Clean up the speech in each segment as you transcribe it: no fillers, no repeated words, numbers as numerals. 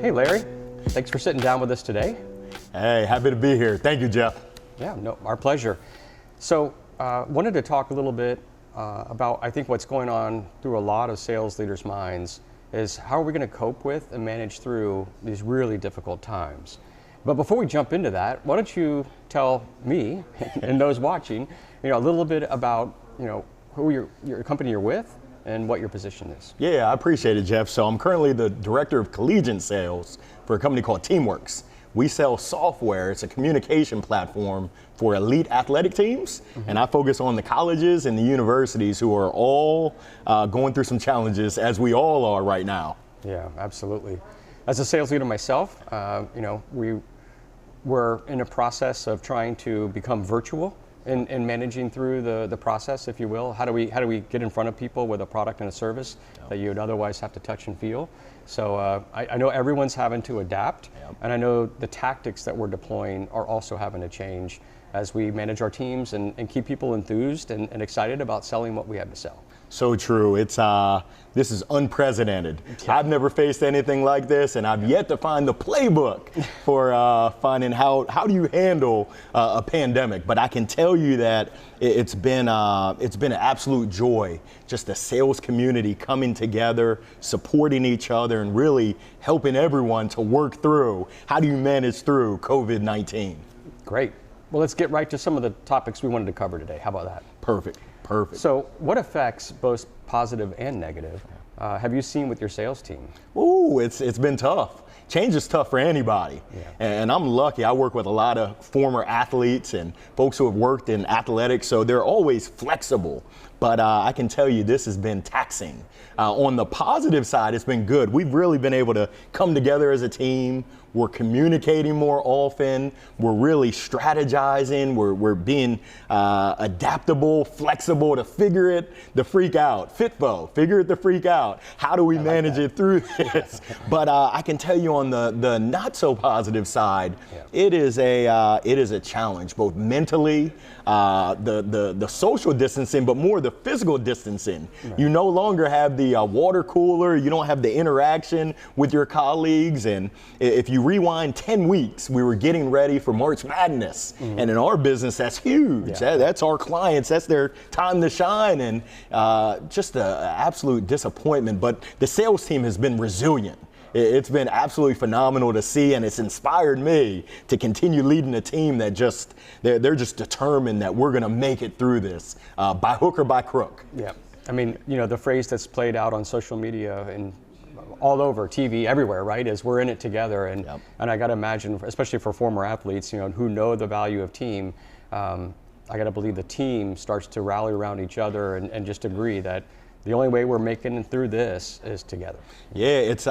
Hey Larry, thanks for sitting down with us today. Hey, happy to be here. Thank you, Jeff. Yeah, no, our pleasure. So, wanted to talk a little bit about, I think what's going on through a lot of sales leaders' minds is how are we going to cope with and manage through these really difficult times. But before we jump into that, why don't you tell me and those watching, a little bit about, who your company you're with and what your position is. Yeah, I appreciate it, Jeff. So I'm currently the director of collegiate sales for a company called Teamworks. We sell software. It's a communication platform for elite athletic teams. And I focus on the colleges and the universities who are all going through some challenges, as we all are right now. Yeah, absolutely. As a sales leader myself, we were in a process of trying to become virtual in managing through the process, if you will. How do we get in front of people with a product and a service that you would otherwise have to touch and feel? So I know everyone's having to adapt, and I know the tactics that we're deploying are also having to change as we manage our teams and keep people enthused and excited about selling what we have to sell. So true. This is unprecedented. I've never faced anything like this, and I've yet to find the playbook for finding how do you handle a pandemic. But I can tell you that it's been an absolute joy, just the sales community coming together, supporting each other, and really helping everyone to work through how do you manage through COVID-19. Great. Well, let's get right to some of the topics we wanted to cover today. How about that? Perfect. So what effects, both positive and negative, have you seen with your sales team? Ooh, it's been tough. Change is tough for anybody. And I'm lucky. I work with a lot of former athletes and folks who have worked in athletics, so they're always flexible. But I can tell you this has been taxing. On the positive side, it's been good. We've really been able to come together as a team. We're communicating more often. We're really strategizing. We're being adaptable, flexible to figure it the freak out. FITFO, figure it the freak out. How do we manage it through this? But I can tell you on the not so positive side, it is a challenge, both mentally, the social distancing, but more the physical distancing. Right. You no longer have the water cooler. You don't have the interaction with your colleagues. And if you rewind 10 weeks, we were getting ready for March Madness. And in our business, that's huge. That's our clients. That's their time to shine. And just an absolute disappointment. But the sales team has been resilient. It's been absolutely phenomenal to see, and it's inspired me to continue leading a team that they're just determined that we're going to make it through this by hook or by crook. Yeah, I mean, the phrase that's played out on social media and all over TV, everywhere, right, is we're in it together. And I got to imagine, especially for former athletes, who know the value of team, I got to believe the team starts to rally around each other and just agree that the only way we're making it through this is together. Yeah, it's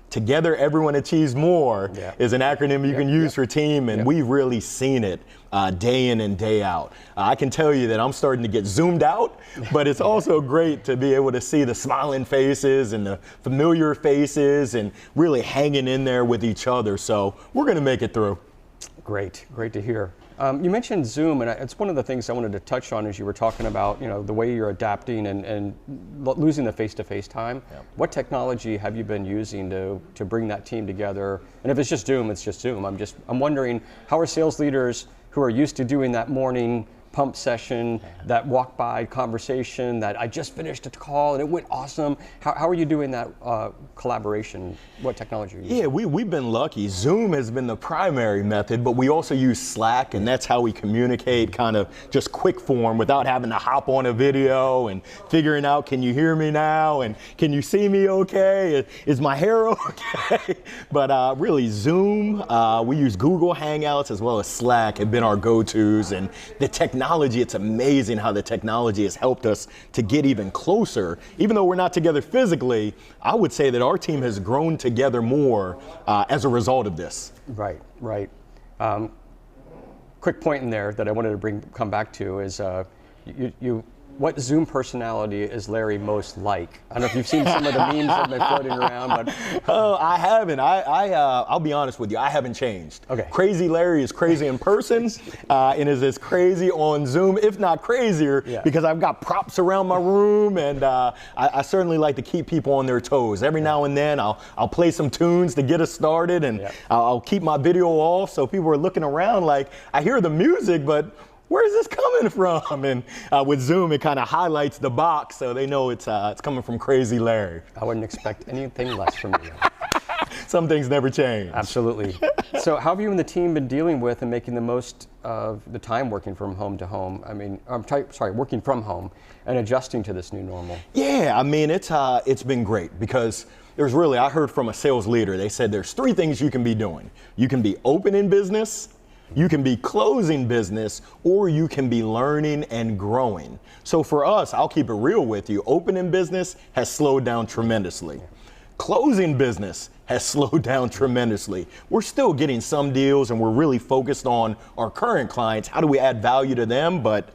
Together Everyone Achieves More is an acronym you can use for team, and we've really seen it day in and day out. I can tell you that I'm starting to get zoomed out, but it's also great to be able to see the smiling faces and the familiar faces and really hanging in there with each other. So we're going to make it through. Great to hear. You mentioned Zoom, and it's one of the things I wanted to touch on as you were talking about, the way you're adapting and losing the face-to-face time. What technology have you been using to bring that team together? And if it's just Zoom, it's just Zoom. I'm wondering, how are sales leaders who are used to doing that morning pump session, that walk-by conversation, that I just finished a call and it went awesome. How are you doing that collaboration? What technology are you using? Yeah, we've been lucky. Zoom has been the primary method, but we also use Slack, and that's how we communicate kind of just quick form without having to hop on a video and figuring out, can you hear me now? And can you see me okay? Is my hair okay? But really, Zoom, we use Google Hangouts as well as Slack have been our go-tos, and the technology, it's amazing how the technology has helped us to get even closer. Even though we're not together physically, I would say that our team has grown together more as a result of this. Right. Quick point in there that I wanted to come back to is you what Zoom personality is Larry most like? I don't know if you've seen some of the memes that have been floating around, but Oh, I haven't. I'll be honest with you. I haven't changed. Okay. Crazy Larry is crazy in person, and is as crazy on Zoom, if not crazier, because I've got props around my room, and I certainly like to keep people on their toes. Every now and then, I'll play some tunes to get us started, and I'll keep my video off so people are looking around like, I hear the music, but where is this coming from? And with Zoom, it kind of highlights the box so they know it's coming from Crazy Larry. I wouldn't expect anything less from you. Some things never change. Absolutely. So how have you and the team been dealing with and making the most of the time working from home to home? I mean, working from home and adjusting to this new normal. Yeah, I mean, it's been great because I heard from a sales leader, they said there's 3 things you can be doing. You can be open in business, you can be closing business, or you can be learning and growing. So for us, I'll keep it real with you. Opening business has slowed down tremendously. Closing business has slowed down tremendously. We're still getting some deals and we're really focused on our current clients. How do we add value to them? But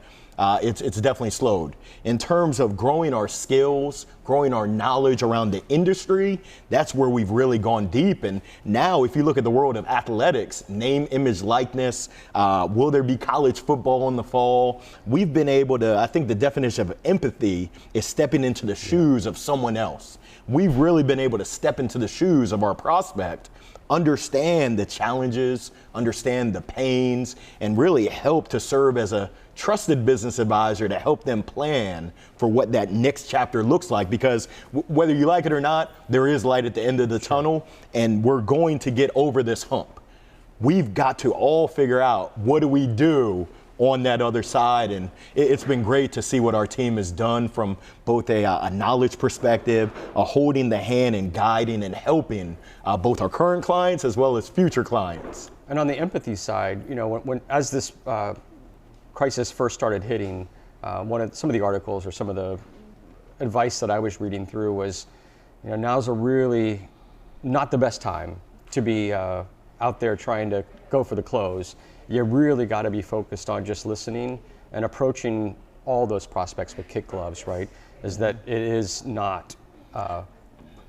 it's definitely slowed. In terms of growing our skills, growing our knowledge around the industry, that's where we've really gone deep. And now if you look at the world of athletics, name, image, likeness, will there be college football in the fall? We've been able to, I think the definition of empathy is stepping into the shoes of someone else. We've really been able to step into the shoes of our prospect, understand the challenges, understand the pains, and really help to serve as a trusted business advisor to help them plan for what that next chapter looks like. Because whether you like it or not, there is light at the end of the tunnel, and we're going to get over this hump. We've got to all figure out, what do we do on that other side? And it's been great to see what our team has done from both a knowledge perspective, holding the hand and guiding and helping both our current clients as well as future clients. And on the empathy side, you know, as this crisis first started hitting, some of the articles or some of the advice that I was reading through was, you know, now's a really not the best time to be out there trying to go for the close. You really got to be focused on just listening and approaching all those prospects with kid gloves, right? Is that it is not,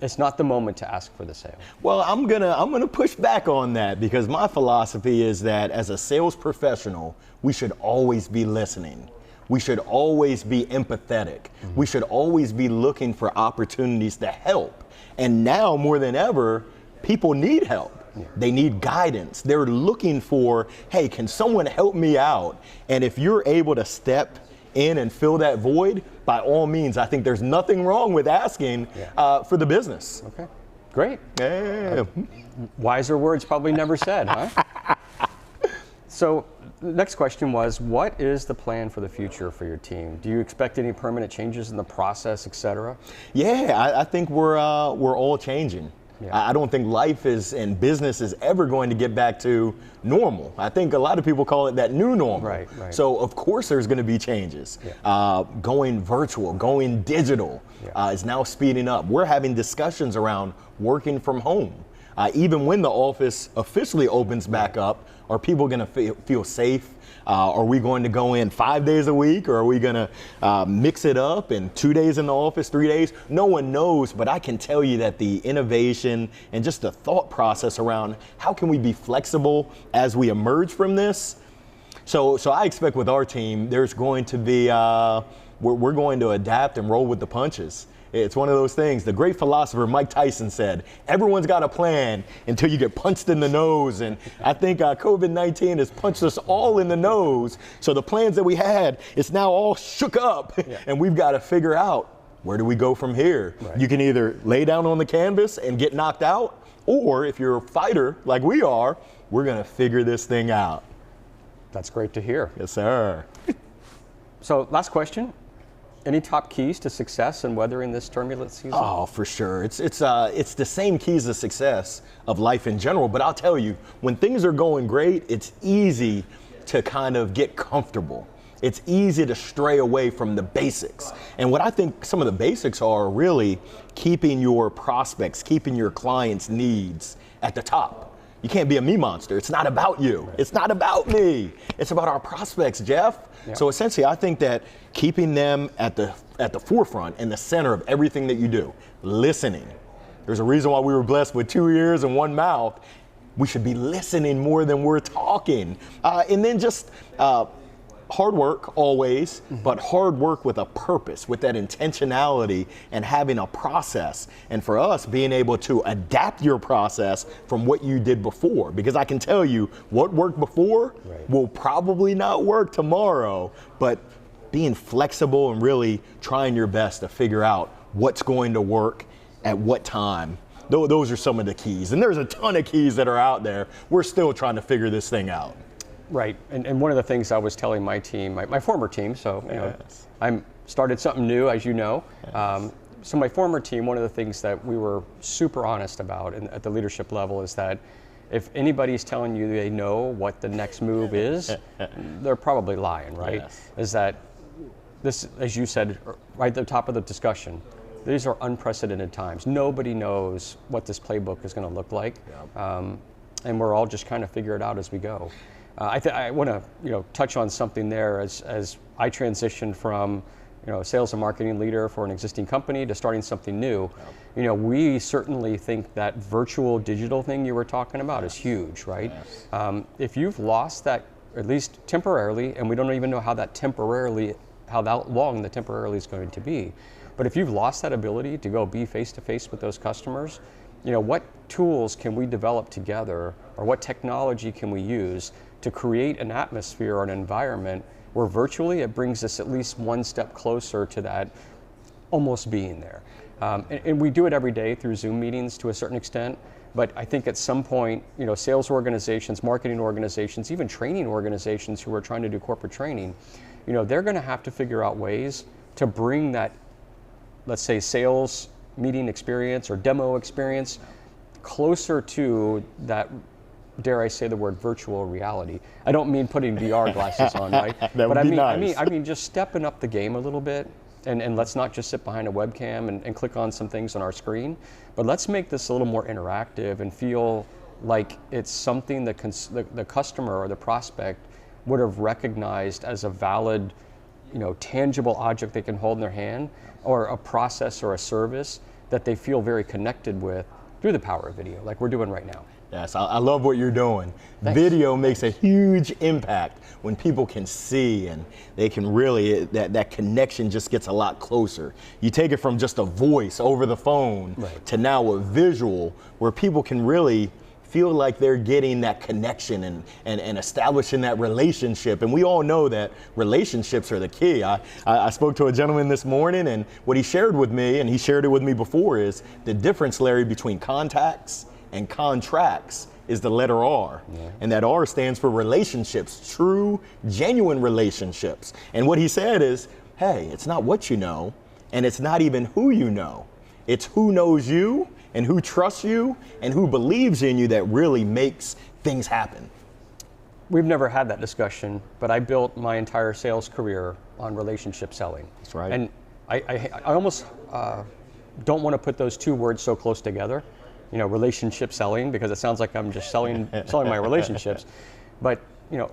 it's not the moment to ask for the sale. Well, I'm gonna push back on that, because my philosophy is that as a sales professional, we should always be listening. We should always be empathetic. Mm-hmm. We should always be looking for opportunities to help. And now more than ever, people need help. Yeah. They need guidance. They're looking for, hey, can someone help me out? And if you're able to step in and fill that void, by all means, I think there's nothing wrong with asking for the business. Okay, great. Yeah. Wiser words probably never said, huh? So the next question was, what is the plan for the future for your team? Do you expect any permanent changes in the process, et cetera? Yeah, I think we're all changing. Yeah. I don't think life and business is ever going to get back to normal. I think a lot of people call it that new normal. Right. So of course there's going to be changes. Yeah. Going virtual, going digital is now speeding up. We're having discussions around working from home. Even when the office officially opens back up, are people going to feel safe? Are we going to go in 5 days a week, or are we going to mix it up and 2 days in the office, 3 days? No one knows, but I can tell you that the innovation and just the thought process around how can we be flexible as we emerge from this. So I expect with our team, there's going to be, we're going to adapt and roll with the punches. It's one of those things. The great philosopher Mike Tyson said, everyone's got a plan until you get punched in the nose. And I think COVID-19 has punched us all in the nose. So the plans that we had, it's now all shook up. Yeah. And we've got to figure out, where do we go from here? Right. You can either lay down on the canvas and get knocked out, or if you're a fighter like we are, we're going to figure this thing out. That's great to hear. Yes, sir. So last question. Any top keys to success in weathering this turbulent season? Oh, for sure. It's the same keys to success of life in general. But I'll tell you, when things are going great, it's easy to kind of get comfortable. It's easy to stray away from the basics. And what I think some of the basics are really keeping your prospects, keeping your clients' needs at the top. You can't be a me monster. It's not about you. Right. It's not about me. It's about our prospects, Jeff. Yeah. So essentially, I think that keeping them at the forefront and the center of everything that you do, listening. There's a reason why we were blessed with 2 ears and 1 mouth. We should be listening more than we're talking. And then just hard work always, but hard work with a purpose, with that intentionality and having a process. And for us, being able to adapt your process from what you did before. Because I can tell you what worked before will probably not work tomorrow, but being flexible and really trying your best to figure out what's going to work at what time. Those are some of the keys. And there's a ton of keys that are out there. We're still trying to figure this thing out. Right, and one of the things I was telling my team, my former team, so you know, I started something new, as you know. So my former team, one of the things that we were super honest about at the leadership level is that if anybody's telling you they know what the next move is, they're probably lying, right? Yes. Is that this, as you said, right at the top of the discussion, these are unprecedented times. Nobody knows what this playbook is going to look like, and we're all just kind of figure it out as we go. I want to touch on something there as I transitioned from sales and marketing leader for an existing company to starting something new. We certainly think that virtual digital thing you were talking about is huge, right? Yes. If you've lost that, at least temporarily, and we don't even know how long the temporarily is going to be, but if you've lost that ability to go be face to face with those customers, what tools can we develop together, or what technology can we use to create an atmosphere or an environment where virtually it brings us at least one step closer to that almost being there. And we do it every day through Zoom meetings to a certain extent, but I think at some point, sales organizations, marketing organizations, even training organizations who are trying to do corporate training, they're going to have to figure out ways to bring that, let's say, sales meeting experience or demo experience closer to that, dare I say the word, virtual reality. I don't mean putting VR glasses on, right? But I mean just stepping up the game a little bit, and let's not just sit behind a webcam and click on some things on our screen, but let's make this a little more interactive and feel like it's something that the customer or the prospect would have recognized as a valid, tangible object they can hold in their hand, or a process or a service that they feel very connected with through the power of video, like we're doing right now. Yes, I love what you're doing. Thanks. Video makes a huge impact when people can see, and they can really, that connection just gets a lot closer. You take it from just a voice over the phone to now a visual where people can really feel like they're getting that connection and establishing that relationship. And we all know that relationships are the key. I spoke to a gentleman this morning, and what he shared with me, and he shared it with me before, is the difference, Larry, between contacts and contracts is the letter R. Yeah. And that R stands for relationships, true, genuine relationships. And what he said is, hey, it's not what you know, and it's not even who you know. It's who knows you, and who trusts you, and who believes in you that really makes things happen. We've never had that discussion, but I built my entire sales career on relationship selling. That's right. And I almost don't want to put those two words so close together, relationship selling, because it sounds like I'm just selling my relationships. But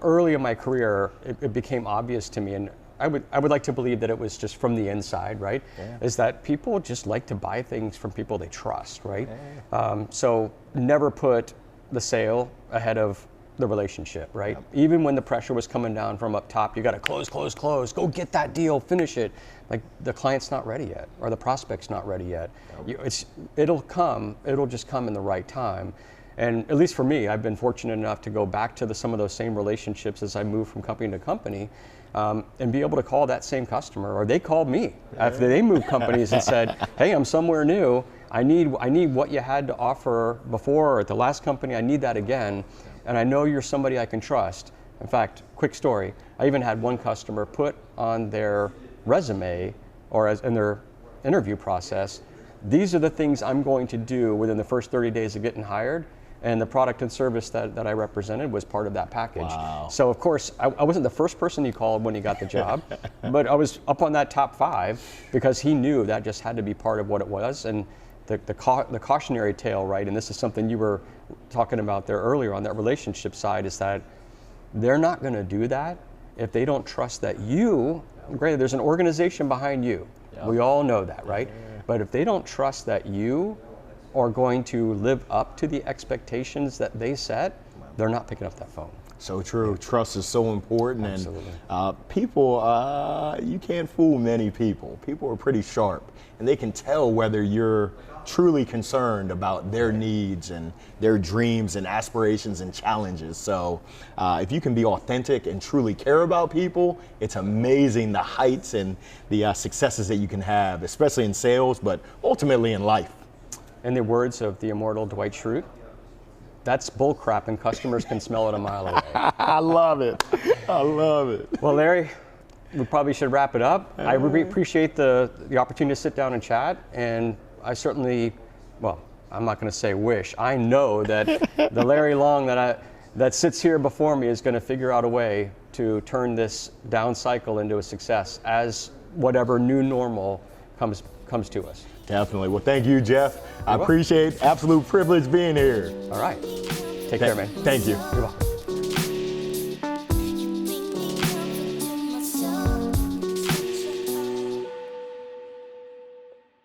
early in my career, it became obvious to me, and I would like to believe that it was just from the inside, right? Yeah. Is that people just like to buy things from people they trust, right? Yeah. So never put the sale ahead of the relationship, right? Yep. Even when the pressure was coming down from up top, you got to close, go get that deal, finish it. Like the client's not ready yet, or the prospect's not ready yet. Yep. It'll just come in the right time. And at least for me, I've been fortunate enough to go back to some of those same relationships as I move from company to company, and be able to call that same customer, or they called me after they moved companies and said, hey, I'm somewhere new. I need what you had to offer before or at the last company. I need that again. And I know you're somebody I can trust. In fact, quick story, I even had one customer put on their resume or in their interview process, these are the things I'm going to do within the first 30 days of getting hired. And the product and service that I represented was part of that package. Wow. So of course, I wasn't the first person he called when he got the job, but I was up on that top 5 because he knew that just had to be part of what it was. And the cautionary tale, right? And this is something you were talking about there earlier on that relationship side is that they're not going to do that if they don't trust that you, granted, there's an organization behind you. Yep. We all know that, right? Yeah. But if they don't trust that you are going to live up to the expectations that they set, they're not picking up that phone. So true. Trust is so important. Absolutely. And people, you can't fool many people. People are pretty sharp, and they can tell whether you're truly concerned about their needs and their dreams and aspirations and challenges. So if you can be authentic and truly care about people, it's amazing the heights and the successes that you can have, especially in sales, but ultimately in life. In the words of the immortal Dwight Schrute, that's bullcrap and customers can smell it a mile away. I love it. I love it. Well, Larry, we probably should wrap it up. I really appreciate the opportunity to sit down and chat, and I certainly, well, I'm not going to say wish. I know that the Larry Long that sits here before me is going to figure out a way to turn this down cycle into a success as whatever new normal comes to us. Definitely. Well, thank you, Jeff. I appreciate absolute privilege being here. All right. Take care, man. Thank you. You're welcome.